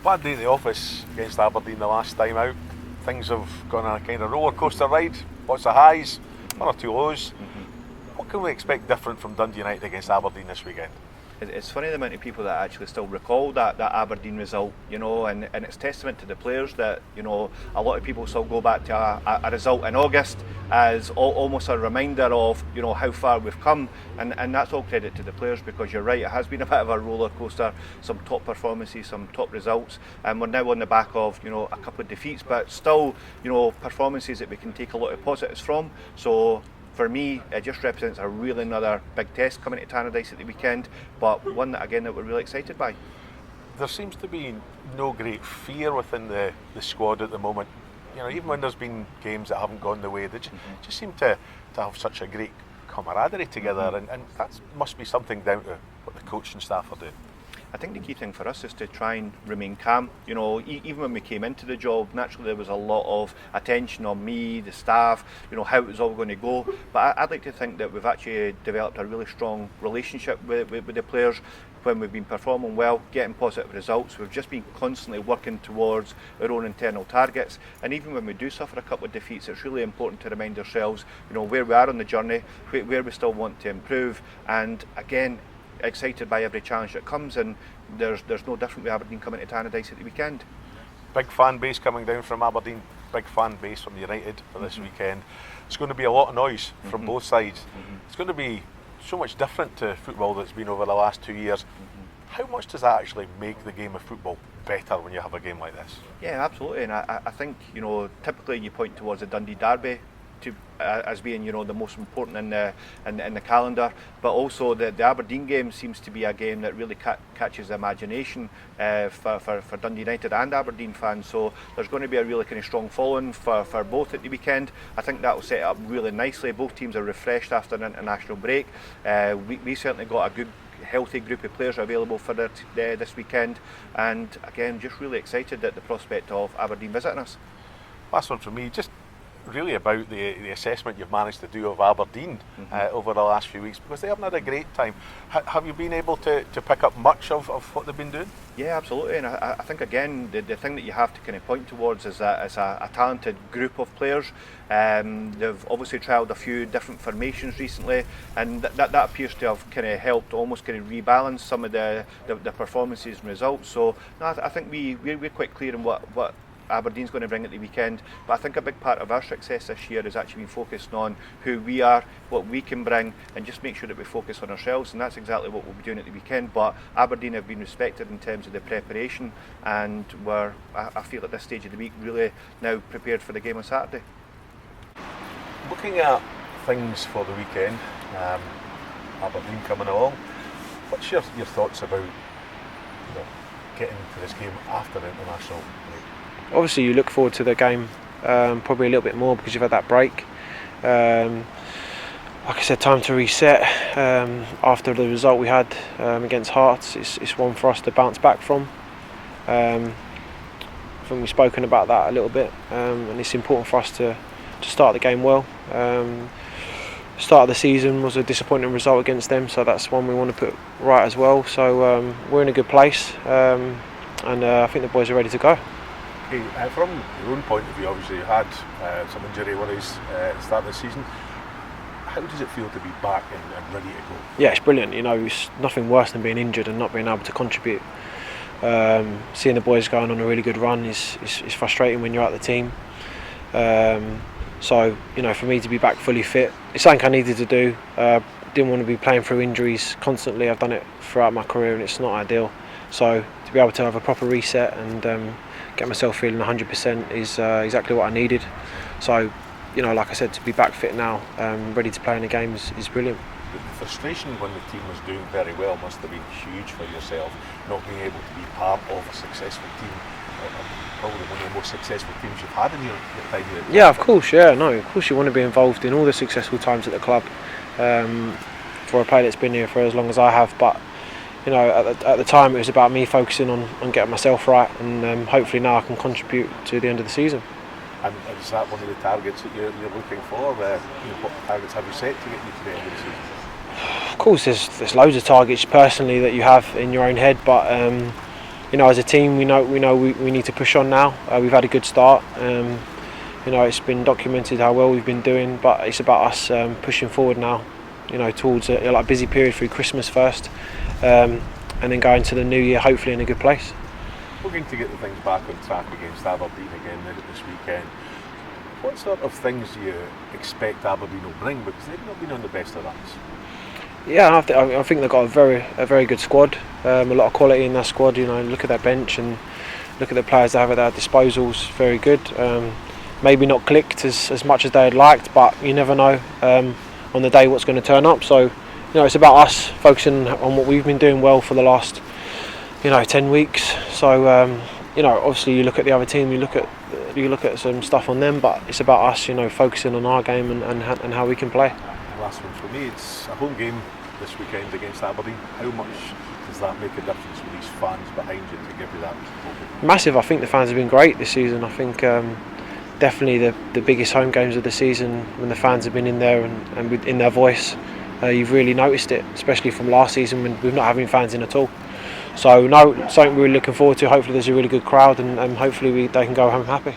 Bad day at the office against Aberdeen the last time out. Things have gone on a kind of roller coaster ride. Lots of highs, one or two lows. What can we expect different from Dundee United against Aberdeen this weekend? It's funny the amount of people that actually still recall that Aberdeen result, and it's testament to the players that, a lot of people still go back to a result in August as almost a reminder of, how far we've come, and that's all credit to the players, because you're right, it has been a bit of a roller coaster, some top performances, some top results, and we're now on the back of, a couple of defeats, but still, performances that we can take a lot of positives from. So for me, it just represents a really another big test coming to Tannadice at the weekend, but one that again that we're really excited by. There seems to be no great fear within the squad at the moment. Even when there's been games that haven't gone the way, they just seem to have such a great camaraderie together, and that must be something down to what the coaching staff are doing. I think the key thing for us is to try and remain calm. Even when we came into the job, naturally there was a lot of attention on me, the staff, how it was all going to go. But I'd like to think that we've actually developed a really strong relationship with the players. When we've been performing well, getting positive results, we've just been constantly working towards our own internal targets. And even when we do suffer a couple of defeats, it's really important to remind ourselves, where we are on the journey, where we still want to improve. And again, excited by every challenge that comes, and there's no different with Aberdeen coming to Tannadice at the weekend. Big fan base coming down from Aberdeen, big fan base from United for this weekend. It's going to be a lot of noise from both sides. It's going to be so much different to football that's been over the last 2 years. How much does that actually make the game of football better when you have a game like this? Yeah, absolutely, and I think, typically you point towards the Dundee Derby as being, the most important in the calendar, but also the Aberdeen game seems to be a game that really catches the imagination for Dundee United and Aberdeen fans. So there's going to be a really kind of strong following for both at the weekend. I think that will set it up really nicely. Both teams are refreshed after an international break. We certainly got a good, healthy group of players available for this weekend, and again, just really excited at the prospect of Aberdeen visiting us. Last one from me, just really about the assessment you've managed to do of Aberdeen over the last few weeks, because they haven't had a great time. Have you been able to pick up much of what they've been doing? Yeah, absolutely, and I think again the thing that you have to kind of point towards is that it's a talented group of players. They've obviously trialled a few different formations recently, and that appears to have kind of helped almost kind of rebalance some of the performances and results. So no, I think we're quite clear on what Aberdeen's going to bring at the weekend, but I think a big part of our success this year has actually been focused on who we are, what we can bring, and just make sure that we focus on ourselves, and that's exactly what we'll be doing at the weekend. But Aberdeen have been respected in terms of the preparation, and I feel at this stage of the week really now prepared for the game on Saturday. Looking at things for the weekend, Aberdeen coming along, what's your thoughts about getting to this game after the international break? Obviously you look forward to the game probably a little bit more because you've had that break. Like I said, time to reset after the result we had against Hearts. It's one for us to bounce back from. I think we've spoken about that a little bit, and it's important for us to start the game well. Start of the season was a disappointing result against them, so that's one we want to put right as well. So we're in a good place, and I think the boys are ready to go. Okay, from your own point of view, obviously you had some injury worries at the start of the season. How does it feel to be back and ready to go? Yeah, it's brilliant. It's nothing worse than being injured and not being able to contribute. Seeing the boys going on a really good run is frustrating when you're at the team. So for me to be back fully fit, it's something I needed to do. Didn't want to be playing through injuries constantly. I've done it throughout my career and it's not ideal. So to be able to have a proper reset and get myself feeling 100% is exactly what I needed. So like I said, to be back fit now, ready to play in the games is brilliant. The frustration when the team was doing very well must have been huge for yourself, not being able to be part of a successful team, probably one of the most successful teams you've had in your time here. Yeah, of course, of course you want to be involved in all the successful times at the club, for a player that's been here for as long as I have, but at the time it was about me focusing on getting myself right, and hopefully now I can contribute to the end of the season. And is that one of the targets that you're looking for? What targets have you set to get you to the end of the season? Of course, there's loads of targets personally that you have in your own head, but as a team, we need to push on now. We've had a good start. It's been documented how well we've been doing, but it's about us pushing forward now. Towards a busy period through Christmas first, and then going to the new year hopefully in a good place. We're going to get the things back on track against Aberdeen again this weekend. What sort of things do you expect Aberdeen will bring? Because they've not been on the best of runs. Yeah, I think they've got a very good squad. A lot of quality in that squad. Look at their bench and look at the players they have at their disposals. Very good. Maybe not clicked as much as they had liked, but you never know on the day what's going to turn up. So it's about us focusing on what we've been doing well for the last 10 weeks. So obviously you look at the other team, you look at some stuff on them, but it's about us focusing on our game and how we can play. Last one for me, it's a home game this weekend against Aberdeen. How much does that make a difference with these fans behind you to give you that hope? Massive. I think the fans have been great this season. I think definitely the biggest home games of the season, when the fans have been in there and in their voice, you've really noticed it, especially from last season when we're not having fans in at all. So something we're really looking forward to. Hopefully there's a really good crowd and hopefully they can go home happy.